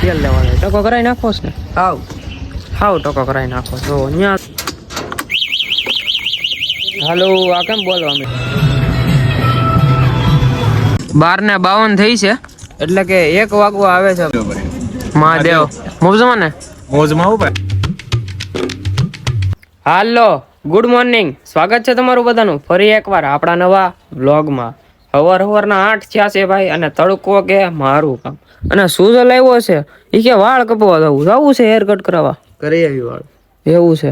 તેલ લેવાનો ટકો કરાવી નાખો ને હાવ ટકો કરાવી નાખો જો ત્યાં હાલો આ કેમ બોલો અમે 12:52 થઈ છે એટલે કે 1 વાગવા આવે છે મહાદેવ મોજમાં ને મોજમાં હો ભાઈ હાલો ગુડ મોર્નિંગ સ્વાગત છે તમારું બધાનું ફરી એકવાર આપણા નવા વ્લોગમાં સવારના 8 થયા છે ભાઈ અને તડકો કે મારું કામ અને સુજલ આવ્યો છે એ કે વાળ કપવા જવું છે હેર કટ કરાવવા કરી આવી વાળ એવું છે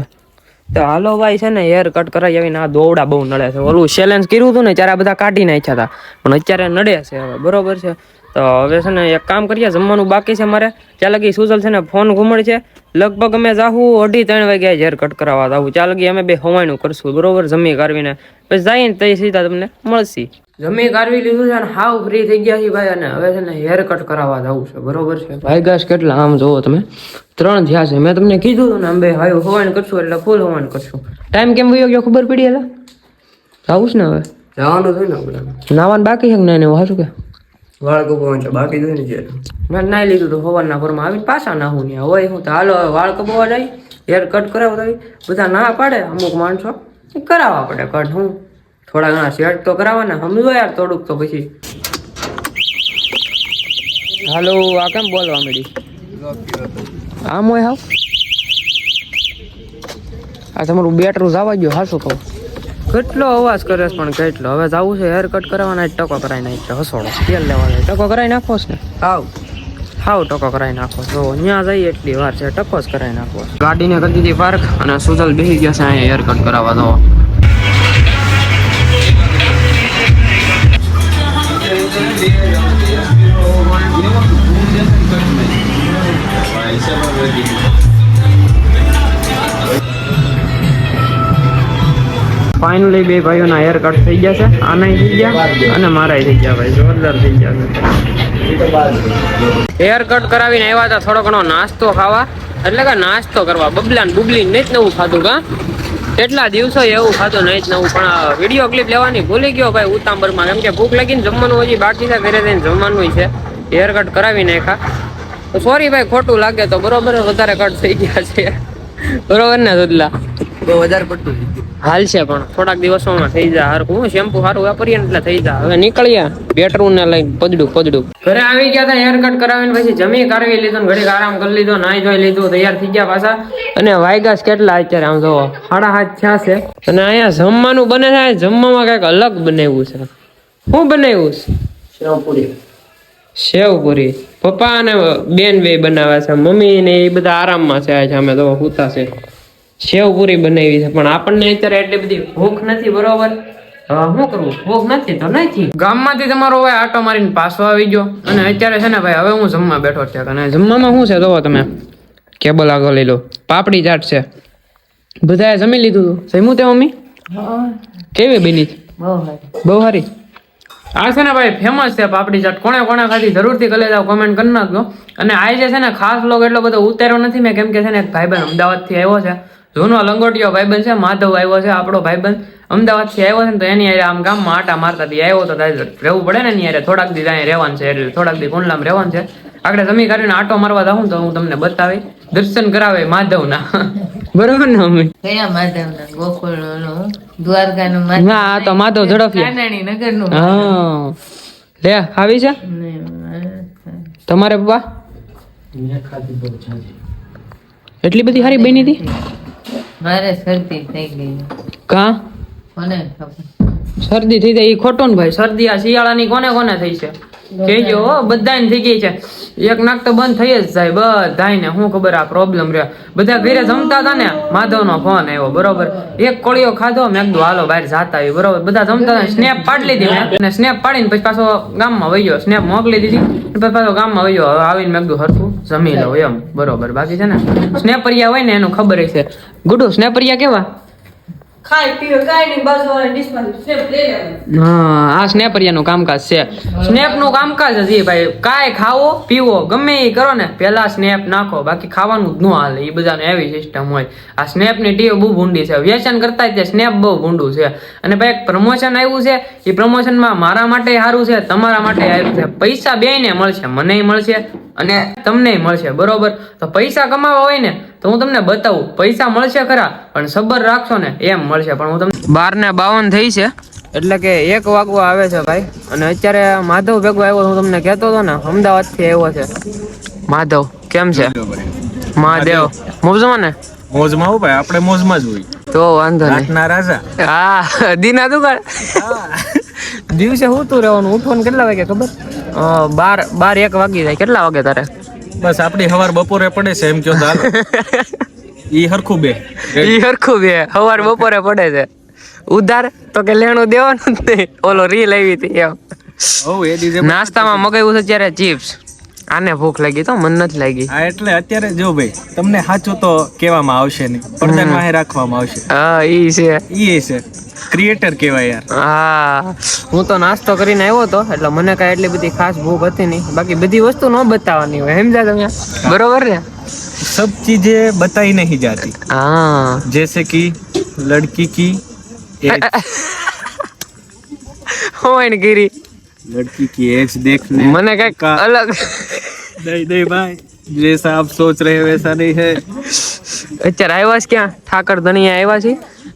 તો હાલો ભાઈ છે ને હેર કટ કરાવી આવીને આ દોવડા બહુ નડે છે ઓલું ચેલેન્જ કર્યું હતું ને ત્યારે આ બધા કાઢી નાખ્યા હતા પણ અત્યારે નડે છે હવે બરોબર છે તો હવે છે ને એક કામ કરીએ જમવાનું બાકી છે મારે ત્યાં લગી સુજલ છે ને ફોન ઘુમડ છે લગભગ અમે જાહું 2:30 વાગ્યા હેર કટ કરાવવા જાવું ત્યાં લગી અમે બે હવાયનું કરશું બરોબર જમી કાઢવીને પછી જઈને તઈ સીધા તમને મળશી જમી કાઢવી લીધું છે અને હાવ ફ્રી થઈ ગયા છે ભાઈ અને હવે છે ને હેર કટ કરાવવા જવું છે બરોબર છે ભાઈ ગાશ કેટલા આમ જોવો તમે 3 થયા છે મેં તમને કીધું હતું ને અમે બે હાવ હવાયનું કરશું એટલે ફૂલ હવાયનું કરશું ટાઈમ કેમ વયો ગયો ખબર પડી એટલે જાવું છે ને હવે જવાનું થયું ને આપણે નાવાનું બાકી છે ને એવું હાચું કે વાળ કપવાનું છે બાકી જોઈ ને જે મેં નાઈ લીધું તો સવારના ઘરમાં આવીને પાછા નાહું ને હોય હું તો હાલો હવે વાળ કપવા જાય હેર કટ કરાવતા બધા ના પાડે અમુક માણસો કરાવવા પડે કટ હું થોડા ઘણા સેટ તો કરાવવાના સમજો યાર થોડુંક તો પછી હાલો આ કેમ બોલવા મળી આમ હોય હાવ આ તમારું બેટરું જવા ગયો હાશું કહું કેટલો અવાજ કરે છે પણ કેટલો હવે જવું છે હેર કટ કરાવવાના ટકો કરાવી નાખી હસોડો તેલ લેવાનો ટકો કરાવી નાખો ને હાવ ટકો કરાવી નાખો જો ત્યાં જઈએ એટલી વાર છે ટકો જ કરાવી નાખો ગાડીને કરી દીધી પાર્ક અને સુજલ બેસી ગયા છે અહીંયા હેર કટ કરાવવા દો ફાઇનલી બે ભાઈઓના હેર કટ થઈ ગયા છે આનાય થઈ ગયા અને મારાય થઈ ગયા ભાઈ જોરદાર થઈ ગયા છે હેર કટ કરાવીને આવ્યા હતા થોડો ઘણો નાસ્તો ખાવા એટલે કે નાસ્તો કરવા બબલા ને બુબલી નહીં જ નવું ખાધું કા કેટલા દિવસો એવું ખાધું નહીં જ નવું પણ વિડીયો ક્લિપ લેવાની ભૂલી ગયો ભાઈ ઉતાંબરમાં કેમ કે ભૂખ લાગીને જમવાનું હજી બાકી છે ઘરે જઈને જમવાનું છે હેર કટ કરાવી નાખ્યા સોરી ભાઈ ખોટું લાગે તો બરોબર વધારે કટ થઈ ગયા છે બરોબર ને સદલા બહુ વધારે પડતું હાલ છે પણ થોડાક દિવસોમાં થઈ જાય હરખું હું શેમ્પુ સારું વાપરીએ ને એટલે થઈ જાય હવે નીકળ્યા બેટરું ને લઈને પદડું ઘરે આવી ગયા હતા હેર કટ કરાવીને પછી જમી કાઢવી લીધું ઘડીક આરામ કરી લીધો નાઈ ધોઈ લીધું તૈયાર થઈ ગયા પાછા અને વાયગાસ કેટલા અત્યારે આમ જોવો 7:30 થયા છે અને અહીંયા જમવાનું બને છે જમવામાં કઈક અલગ બનાવ્યું છે શું બનાવ્યું છે સેવપુરી પપ્પા અને બેન બે બનાવ્યા છે મમ્મી ને એ બધા આરામમાં છે આજે અમે તો હુતા છે સેવપુરી બનાવી છે પણ આપણને અત્યારે એટલી બધી ભૂખ નથી બરોબર શું કરવું ભૂખ નથી તો નથી ગામમાંથી તમારો હવે આટો મારીને પાછો આવી ગયો અને અત્યારે છે ને ભાઈ હવે હું જમવા બેઠો છે અને જમવામાં શું છે જોવો તમે કેબલ આગળ લઈ લો પાપડી ચાટ છે બધાએ જમી લીધું જમ્યું તે મમ્મી કેવી બની બહુ સારી આ છે ને ભાઈ ફેમસ છે પાપડી ચાટ કોણે ખાધી જરૂરથી કરી જાવ કોમેન્ટ કરી નાખજો અને આ જે છે ને ખાસ લોક એટલો બધો ઉતાર્યો નથી મેં કેમ કે છે ને એક ભાઈબંધ અમદાવાદથી આવ્યો છે જૂનો લંગોટિયો ભાઈબંધ છે માધવ આવ્યો છે આપણો ભાઈબંધ અમદાવાદથી આવ્યો છે ને તો એની આમ ગામમાં આટા મારતા આવ્યો તો રહેવું પડે ને એની થોડાક દી અહીંયા રહેવાનું છે એટલે થોડાક દી કુંડલામાં રહેવાનું છે આગળ જમી કરીને આટો મારવા જાઉં તો હું તમને બતાવી દર્શન કરાવે માધવના બરોબર ને મમ્મી કયા માધવના ગોકુળનો દ્વારકાનું ના તો માધવ ઝડપિયા કાનાણી નગરનું હા લે આવી છે તમારે પપ્પા એટલી બધી સારી બની હતી મારે શરદી થઈ ગઈ કા કોને ખબર શરદી થઈ જાય એ ખોટું ને ભાઈ શરદી આ શિયાળાની કોને થઈ છે કેજો બધાને થઈ ગઈ છે એક નાક તો બંધ થઈ જ જાય બધાને શું ખબર આ પ્રોબ્લેમ રહે બધા ઘરે જમતા હતા ને માધવનો ફોન આવ્યો બરોબર એક કોળીઓ ખાધો મેં કીધું હાલો બહાર જાતા આવી બરોબર બધા જમતા હતા સ્નેપ પાડી લીધી મેં સ્નેપ પાડીને પછી પાછો ગામમાં વહી સ્નેપ મોકલી દીધી પછી પાછો ગામમાં વહ્યો હવે આવીને મેં કીધું હરખું જમી લઉં એમ બરોબર બાકી છે ને સ્નેપરિયા હોય ને એનું ખબર છે ગુડુ સ્નેપરિયા કેવા ખાય પીવે કાંઈ નહીં, બાજુવાળા ડીશમાંથી સ્નેપ લઈ લેવાનું. હા આ સ્નેપરિયાનું કામકાજ છે. સ્નેપનું કામકાજ જ એ ભાઈ, કાંઈ ખાવો પીવો ગમે એ કરો ને પેલા સ્નેપ નાખો, બાકી ખાવાનું જ ન હાલે. એ બધાને એવી સિસ્ટમ હોય. આ સ્નેપની ટીવ બહુ ભૂંડી છે, વ્યસન કરતા તે સ્નેપ બહુ ભૂંડું છે. અને ભાઈ એક પ્રમોશન આવ્યું છે, એ પ્રમોશનમાં મારા માટે સારું છે, તમારા માટે આવ્યું છે. પૈસા બેયને મળશે, મને મળશે અને તમને મળશે, બરોબર. તો પૈસા કમાવા હોય ને તો હું તમને બતાવું, પૈસા મળશે ખરા પણ સબર રાખશો ને એમ મળશે. પણ હું તમને 12:52 થઈ છે, એટલે કે 1 વાગવા આવે છે ભાઈ. અને અત્યારે માધવ ભેગો આવ્યો, હું તમને કહેતો હતો ને અમદાવાદ થી આવ્યો છે. માધવ કેમ છે? મહાદેવ મોજમાં ને? મોજમાં હો ભાઈ, આપણે મોજમાં જ હોય. તો વાંધો નહીં. રાતના રાજા. હા દીના દુકાળ. દિવસે હું તું રહેવાનું, ઉઠવાનું કેટલા વાગે ખબર? 12-1 વાગી જાય. કેટલા વાગે તારે? બસ આપણી હવાર બપોરે પડે છે એમ કયો તો હાલે. ઈ હરખું બે ઈ હરખું બે સવાર બપોરે પડે છે. ઉધાર તો કે લેણું દેવાનું જ નહીં. ઓલો રીલ આવી હતી એમ. હો એ દીધે નાસ્તામાં મગાવ્યું છે અત્યારે ચિપ્સ. આને ભૂખ લાગી તો મને નથી લાગી. હા એટલે અત્યારે જો ભાઈ તમને સાચું તો કહેવામાં આવશે નહીં, પડદાન વાહે રાખવામાં આવશે. હા ઈ છે. ઈ છે ક્રિએટર કહેવાય યાર. હા હું તો નાસ્તો કરીને આવ્યો હતો, એટલે મને કાંઈ એટલી બધી ખાસ ભૂખ હતી નહીં. બાકી બધી વસ્તુ ન બતાવવાની હોય, સમજ્યા તમે? બરોબર ને? सब चीजें बताई नहीं जाती, હા जैसे कि लड़की की एज, હોય ગીરી लड़की की एज देखने મને કઈક का અલગ. नहीं नहीं भाई, जैसा आप सोच रहे हैं वैसा नहीं है. અત્યારે આવ્યા છે ક્યાં? ઠાકર ધનિયા આવ્યા છે.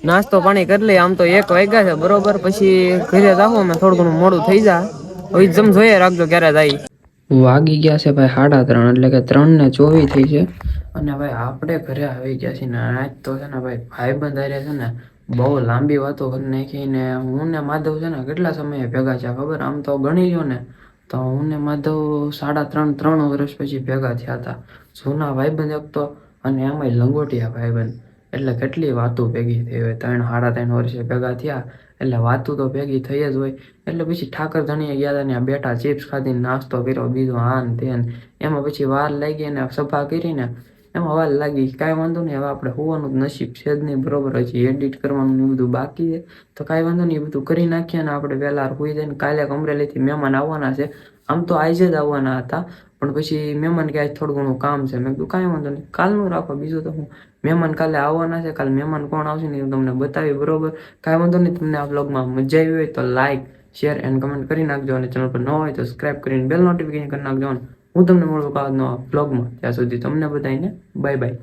નાસ્તો પાણી કરી લઈએ. આમ તો 1 વાગ્યા છે, બરોબર. પછી ઘરે જાઓ, અમે થોડું ઘણું મોડું થઈ જાય. હવે જમ જોઈએ રાખજો ક્યારે જાય. વાગી ગયા છે ભાઈ 3:30, એટલે કે 3:24 થઈ છે. અને ભાઈ આપણે ઘરે આવી ગયા છીએ ને આજ તો છે ને ભાઈ ભાઈબંધ હારે છે ને બહુ લાંબી વાતો કરી નાખી. ને હું ને માધવ છે ને કેટલા સમયે ભેગા છે ખબર? આમ તો ગણી લ્યો ને તો હું ને માધવ 3.5 વર્ષ પછી ભેગા થયા હતા. જૂના ભાઈબંધ એક તો, અને એમાંય લંગોટિયા ભાઈબંધ. એટલે કેટલી વાતો ભેગી થઈ હોય. 3-3.5 વર્ષે ભેગા થયા એટલે વાતો તો ભેગી થઈ જ હોય. એટલે પછી ઠાકર ધણીએ ગયા હતા, ત્યાં બેઠા ચિપ્સ ખાધીને નાસ્તો કર્યો, બીજો આન તેન. એમાં પછી વાર લાગી અને સફા કરીને એમાં વાર લાગી. કાંઈ વાંધો નહીં, હવે આપણે હોવાનું જ નસીબ છે જ નહીં, બરોબર. હજી એડિટ કરવાનું એ બધું બાકી છે, તો કાંઈ વાંધો નહીં, એ બધું કરી નાખીએ ને આપણે વહેલા હોઈ જાય. કાલે અમરેલીથી મહેમાન આવવાના છે. આમ તો આજે જ આવવાના હતા, પણ પછી મહેમાન કે આજ થોડું ઘણું કામ છે. મેં કીધું કાંઈ વાંધો નહીં, કાલનું રાખો. બીજું તો હું, મહેમાન કાલે આવવાના છે. કાલે મહેમાન કોણ આવશે ને હું તમને બતાવી, બરોબર. કાંઈ વાંધો નહીં. તમને આ બ્લોગમાં મજા આવી હોય તો લાઈક, શેર એન્ડ કમેન્ટ કરી નાખજો. અને ચેનલ પર ન હોય તો સબસ્ક્રાઇબ કરીને બેલ નોટિફિકેશન કરી નાખજો. હું તમને મળું નવા બ્લોગમાં. ત્યાં સુધી તમને બધાને બાય બાય.